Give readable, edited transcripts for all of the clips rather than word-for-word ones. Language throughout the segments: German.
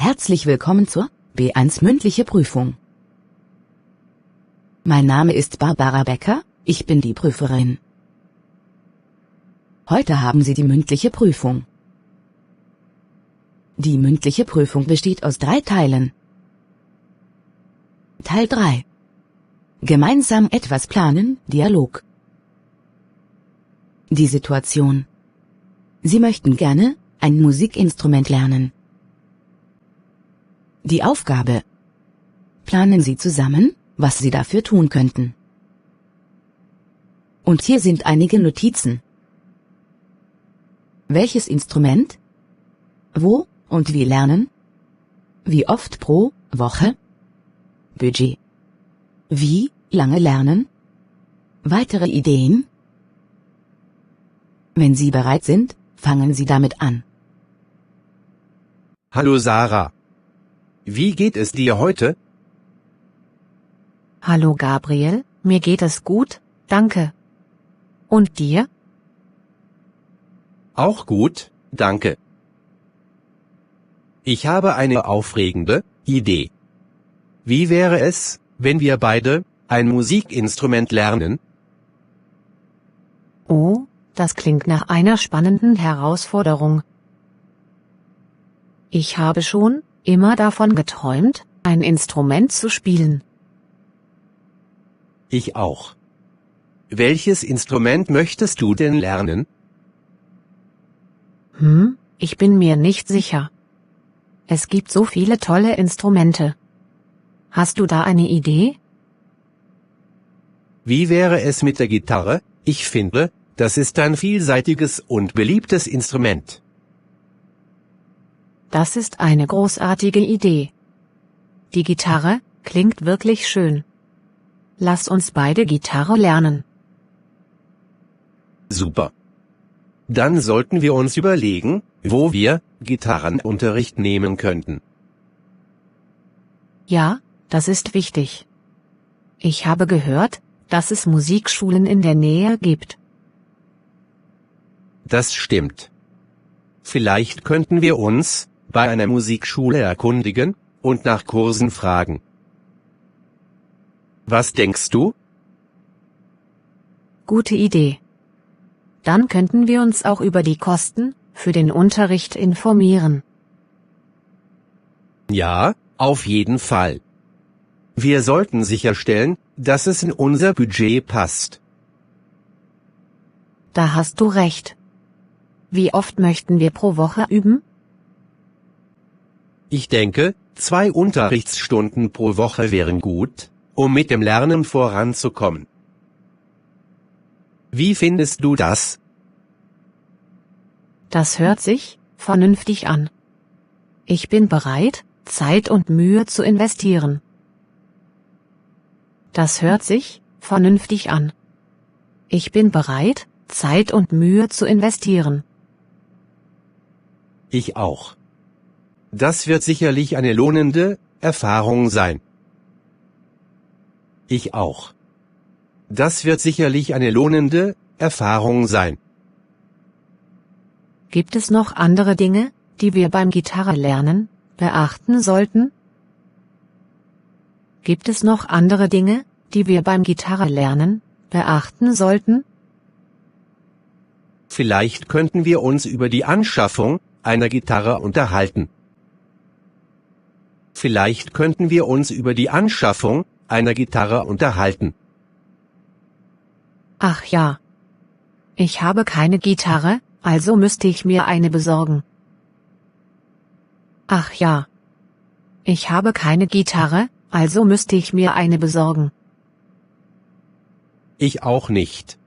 Herzlich willkommen zur B1 mündliche Prüfung. Mein Name ist Barbara Becker, ich bin die Prüferin. Heute haben Sie die mündliche Prüfung. Die mündliche Prüfung besteht aus 3 Teilen. Teil 3. Gemeinsam etwas planen, Dialog. Die Situation. Sie möchten gerne ein Musikinstrument lernen. Die Aufgabe. Planen Sie zusammen, was Sie dafür tun könnten. Und hier sind einige Notizen. Welches Instrument? Wo und wie lernen? Wie oft pro Woche? Budget. Wie lange lernen? Weitere Ideen? Wenn Sie bereit sind, fangen Sie damit an. Hallo Sarah. Wie geht es dir heute? Hallo Gabriel, mir geht es gut, danke. Und dir? Auch gut, danke. Ich habe eine aufregende Idee. Wie wäre es, wenn wir beide ein Musikinstrument lernen? Oh, das klingt nach einer spannenden Herausforderung. Ich habe schon immer davon geträumt, ein Instrument zu spielen. Ich auch. Welches Instrument möchtest du denn lernen? Ich bin mir nicht sicher. Es gibt so viele tolle Instrumente. Hast du da eine Idee? Wie wäre es mit der Gitarre? Ich finde, das ist ein vielseitiges und beliebtes Instrument. Das ist eine großartige Idee. Die Gitarre klingt wirklich schön. Lass uns beide Gitarre lernen. Super. Dann sollten wir uns überlegen, wo wir Gitarrenunterricht nehmen könnten. Ja, das ist wichtig. Ich habe gehört, dass es Musikschulen in der Nähe gibt. Das stimmt. Vielleicht könnten wir uns bei einer Musikschule erkundigen und nach Kursen fragen. Was denkst du? Gute Idee. Dann könnten wir uns auch über die Kosten für den Unterricht informieren. Ja, auf jeden Fall. Wir sollten sicherstellen, dass es in unser Budget passt. Da hast du recht. Wie oft möchten wir pro Woche üben? Ich denke, 2 Unterrichtsstunden pro Woche wären gut, um mit dem Lernen voranzukommen. Wie findest du das? Das hört sich vernünftig an. Ich bin bereit, Zeit und Mühe zu investieren. Das hört sich vernünftig an. Ich bin bereit, Zeit und Mühe zu investieren. Ich auch. Das wird sicherlich eine lohnende Erfahrung sein. Ich auch. Das wird sicherlich eine lohnende Erfahrung sein. Gibt es noch andere Dinge, die wir beim Gitarrelernen beachten sollten? Gibt es noch andere Dinge, die wir beim Gitarrelernen beachten sollten? Vielleicht könnten wir uns über die Anschaffung einer Gitarre unterhalten. Vielleicht könnten wir uns über die Anschaffung einer Gitarre unterhalten. Ach ja. Ich habe keine Gitarre, also müsste ich mir eine besorgen. Ach ja. Ich habe keine Gitarre, also müsste ich mir eine besorgen. Ich auch nicht.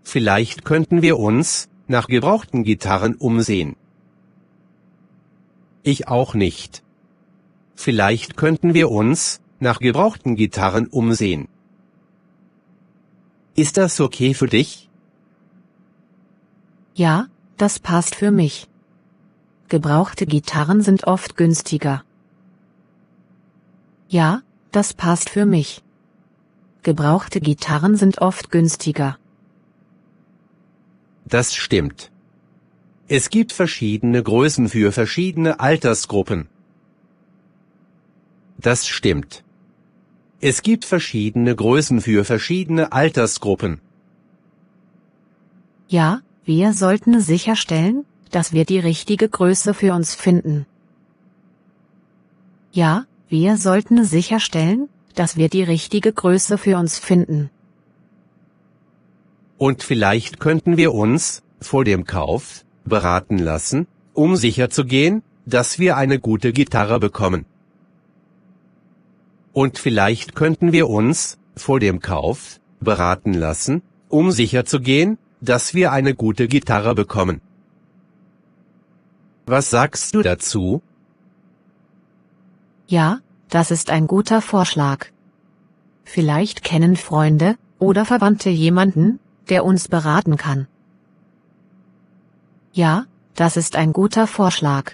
Vielleicht könnten wir uns nach gebrauchten Gitarren umsehen. Ich auch nicht. Vielleicht könnten wir uns nach gebrauchten Gitarren umsehen. Ist das okay für dich? Ja, das passt für mich. Gebrauchte Gitarren sind oft günstiger. Ja, das passt für mich. Gebrauchte Gitarren sind oft günstiger. Das stimmt. Es gibt verschiedene Größen für verschiedene Altersgruppen. Das stimmt. Es gibt verschiedene Größen für verschiedene Altersgruppen. Ja, wir sollten sicherstellen, dass wir die richtige Größe für uns finden. Ja, wir sollten sicherstellen, dass wir die richtige Größe für uns finden. Und vielleicht könnten wir uns, vor dem Kauf, beraten lassen, um sicherzugehen, dass wir eine gute Gitarre bekommen. Und vielleicht könnten wir uns, vor dem Kauf, beraten lassen, um sicherzugehen, dass wir eine gute Gitarre bekommen. Was sagst du dazu? Ja, das ist ein guter Vorschlag. Vielleicht kennen Freunde oder Verwandte jemanden, der uns beraten kann. Ja, das ist ein guter Vorschlag.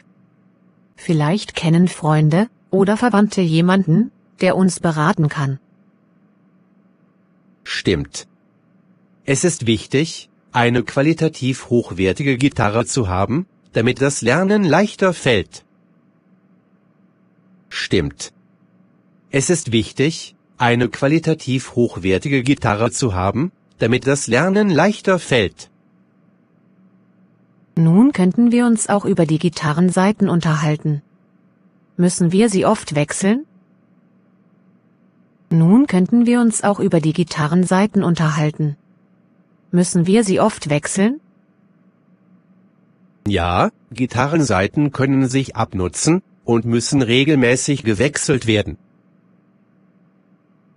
Vielleicht kennen Freunde oder Verwandte jemanden, der uns beraten kann. Stimmt. Es ist wichtig, eine qualitativ hochwertige Gitarre zu haben, damit das Lernen leichter fällt. Stimmt. Es ist wichtig, eine qualitativ hochwertige Gitarre zu haben, damit das Lernen leichter fällt. Nun könnten wir uns auch über die Gitarrensaiten unterhalten. Müssen wir sie oft wechseln? Nun könnten wir uns auch über die Gitarrensaiten unterhalten. Müssen wir sie oft wechseln? Ja, Gitarrensaiten können sich abnutzen und müssen regelmäßig gewechselt werden.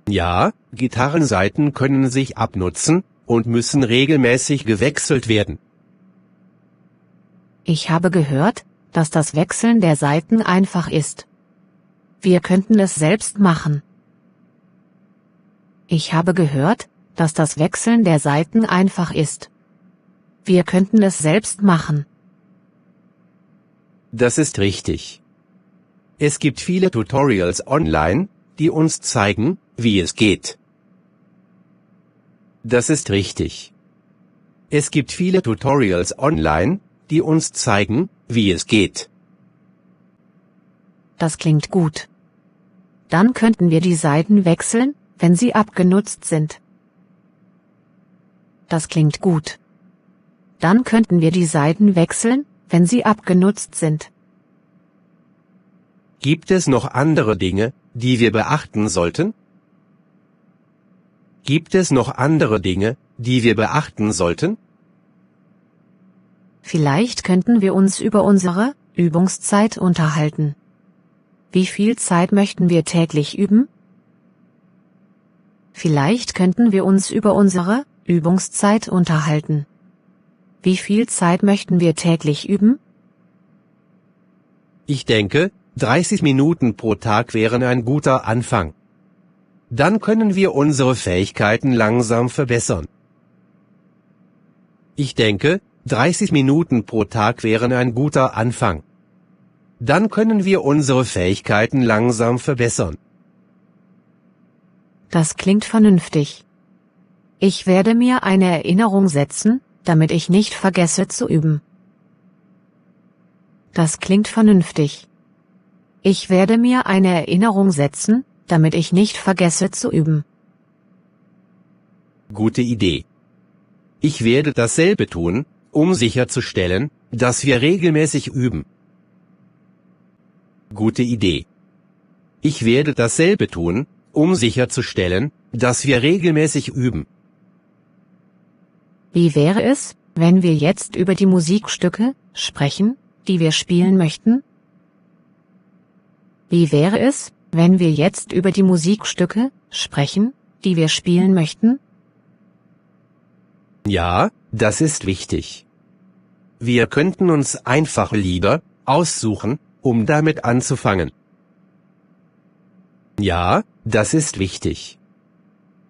Ja, Gitarrensaiten können sich abnutzen und müssen regelmäßig gewechselt werden. Ich habe gehört, dass das Wechseln der Saiten einfach ist. Wir könnten es selbst machen. Ich habe gehört, dass das Wechseln der Saiten einfach ist. Wir könnten es selbst machen. Das ist richtig. Es gibt viele Tutorials online, die uns zeigen, wie es geht. Das ist richtig. Es gibt viele Tutorials online, die uns zeigen, wie es geht. Das klingt gut. Dann könnten wir die Saiten wechseln, wenn sie abgenutzt sind. Das klingt gut. Dann könnten wir die Saiten wechseln, wenn sie abgenutzt sind. Gibt es noch andere Dinge, die wir beachten sollten? Gibt es noch andere Dinge, die wir beachten sollten? Vielleicht könnten wir uns über unsere Übungszeit unterhalten. Wie viel Zeit möchten wir täglich üben? Vielleicht könnten wir uns über unsere Übungszeit unterhalten. Wie viel Zeit möchten wir täglich üben? Ich denke, 30 Minuten pro Tag wären ein guter Anfang. Dann können wir unsere Fähigkeiten langsam verbessern. Ich denke, 30 Minuten pro Tag wären ein guter Anfang. Dann können wir unsere Fähigkeiten langsam verbessern. Das klingt vernünftig. Ich werde mir eine Erinnerung setzen, damit ich nicht vergesse zu üben. Das klingt vernünftig. Ich werde mir eine Erinnerung setzen, damit ich nicht vergesse zu üben. Gute Idee. Ich werde dasselbe tun, um sicherzustellen, dass wir regelmäßig üben. Gute Idee. Ich werde dasselbe tun, um sicherzustellen, dass wir regelmäßig üben. Wie wäre es, wenn wir jetzt über die Musikstücke sprechen, die wir spielen möchten? Wie wäre es, wenn wir jetzt über die Musikstücke sprechen, die wir spielen möchten? Ja, das ist wichtig. Wir könnten uns einfache Lieder aussuchen, um damit anzufangen. Ja, das ist wichtig.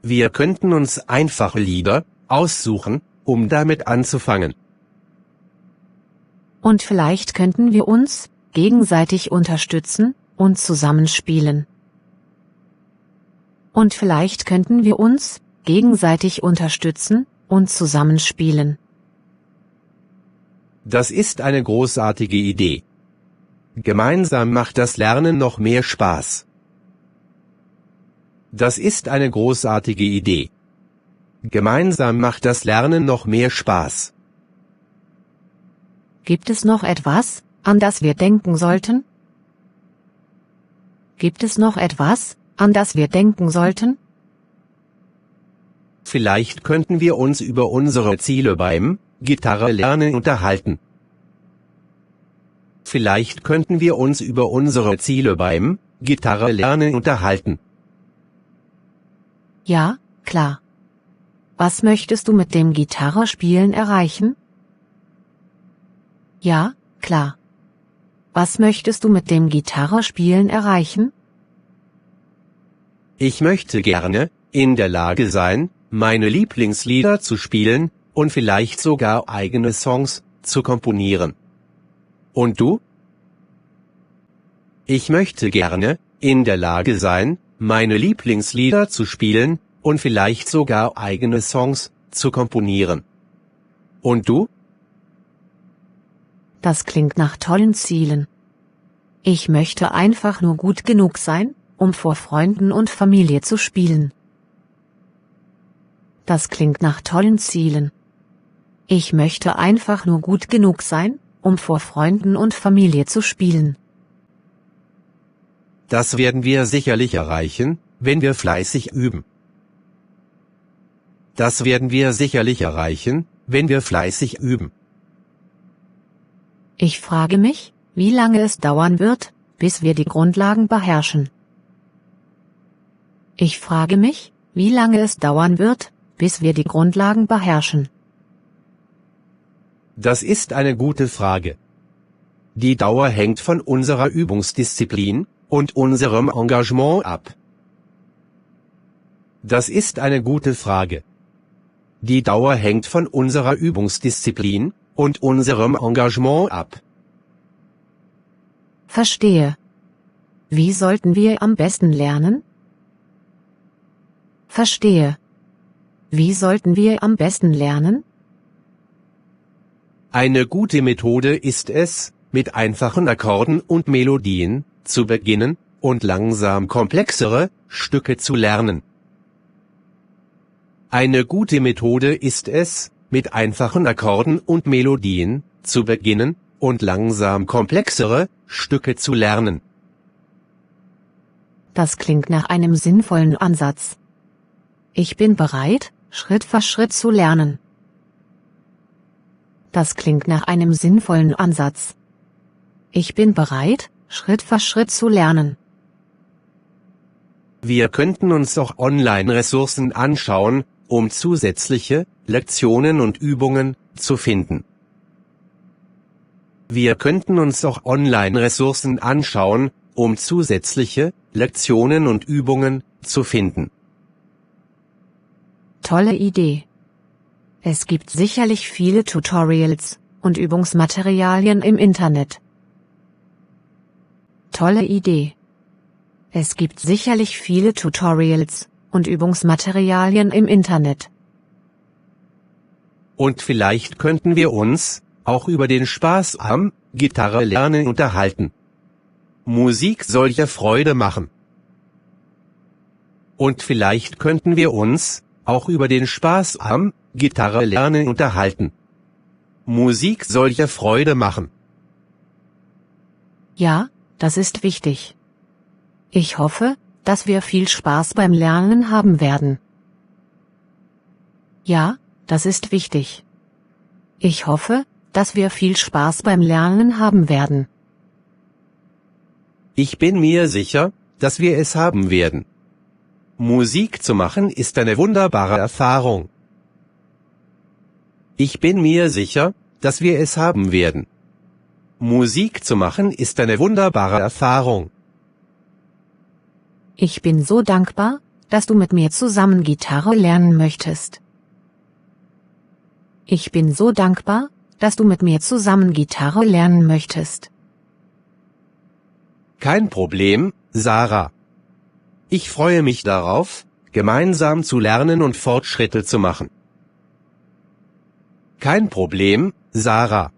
Wir könnten uns einfache Lieder aussuchen, um damit anzufangen. Und vielleicht könnten wir uns gegenseitig unterstützen und zusammenspielen. Und vielleicht könnten wir uns gegenseitig unterstützen und zusammenspielen. Das ist eine großartige Idee. Gemeinsam macht das Lernen noch mehr Spaß. Das ist eine großartige Idee. Gemeinsam macht das Lernen noch mehr Spaß. Gibt es noch etwas, an das wir denken sollten? Gibt es noch etwas, an das wir denken sollten? Vielleicht könnten wir uns über unsere Ziele beim Gitarre-Lernen unterhalten. Vielleicht könnten wir uns über unsere Ziele beim Gitarre-Lernen unterhalten. Ja, klar. Was möchtest du mit dem Gitarrespielen erreichen? Ja, klar. Was möchtest du mit dem Gitarrespielen erreichen? Ich möchte gerne in der Lage sein, meine Lieblingslieder zu spielen und vielleicht sogar eigene Songs zu komponieren. Und du? Ich möchte gerne in der Lage sein, meine Lieblingslieder zu spielen und vielleicht sogar eigene Songs zu komponieren. Und du? Das klingt nach tollen Zielen. Ich möchte einfach nur gut genug sein, um vor Freunden und Familie zu spielen. Das klingt nach tollen Zielen. Ich möchte einfach nur gut genug sein, um vor Freunden und Familie zu spielen. Das werden wir sicherlich erreichen, wenn wir fleißig üben. Das werden wir sicherlich erreichen, wenn wir fleißig üben. Ich frage mich, wie lange es dauern wird, bis wir die Grundlagen beherrschen. Ich frage mich, wie lange es dauern wird, bis wir die Grundlagen beherrschen. Das ist eine gute Frage. Die Dauer hängt von unserer Übungsdisziplin und unserem Engagement ab. Das ist eine gute Frage. Die Dauer hängt von unserer Übungsdisziplin und unserem Engagement ab. Verstehe. Wie sollten wir am besten lernen? Verstehe. Wie sollten wir am besten lernen? Eine gute Methode ist es, mit einfachen Akkorden und Melodien zu beginnen und langsam komplexere Stücke zu lernen. Eine gute Methode ist es, mit einfachen Akkorden und Melodien zu beginnen und langsam komplexere Stücke zu lernen. Das klingt nach einem sinnvollen Ansatz. Ich bin bereit, Schritt für Schritt zu lernen. Das klingt nach einem sinnvollen Ansatz. Ich bin bereit, Schritt für Schritt zu lernen. Wir könnten uns auch Online-Ressourcen anschauen, um zusätzliche Lektionen und Übungen zu finden. Wir könnten uns auch Online-Ressourcen anschauen, um zusätzliche Lektionen und Übungen zu finden. Tolle Idee. Es gibt sicherlich viele Tutorials und Übungsmaterialien im Internet. Tolle Idee. Es gibt sicherlich viele Tutorials und Übungsmaterialien im Internet. Und vielleicht könnten wir uns auch über den Spaß am Gitarre-Lernen unterhalten. Musik soll ja Freude machen. Und vielleicht könnten wir uns auch über den Spaß am Gitarre-Lernen unterhalten. Musik soll ja Freude machen. Ja, das ist wichtig. Ich hoffe, dass wir viel Spaß beim Lernen haben werden. Ja, das ist wichtig. Ich hoffe, dass wir viel Spaß beim Lernen haben werden. Ich bin mir sicher, dass wir es haben werden. Musik zu machen ist eine wunderbare Erfahrung. Ich bin mir sicher, dass wir es haben werden. Musik zu machen ist eine wunderbare Erfahrung. Ich bin so dankbar, dass du mit mir zusammen Gitarre lernen möchtest. Ich bin so dankbar, dass du mit mir zusammen Gitarre lernen möchtest. Kein Problem, Sarah. Ich freue mich darauf, gemeinsam zu lernen und Fortschritte zu machen. Kein Problem, Sarah.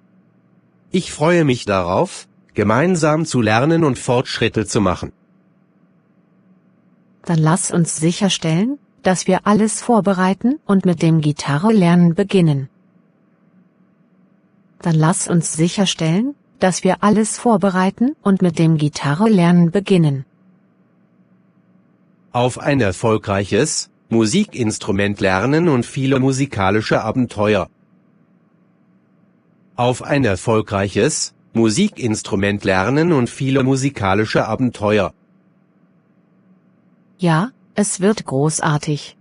Ich freue mich darauf, gemeinsam zu lernen und Fortschritte zu machen. Dann lass uns sicherstellen, dass wir alles vorbereiten und mit dem Gitarrelernen beginnen. Dann lass uns sicherstellen, dass wir alles vorbereiten und mit dem Gitarrelernen beginnen. Auf ein erfolgreiches Musikinstrument lernen und viele musikalische Abenteuer. Auf ein erfolgreiches Musikinstrument lernen und viele musikalische Abenteuer. Ja, es wird großartig.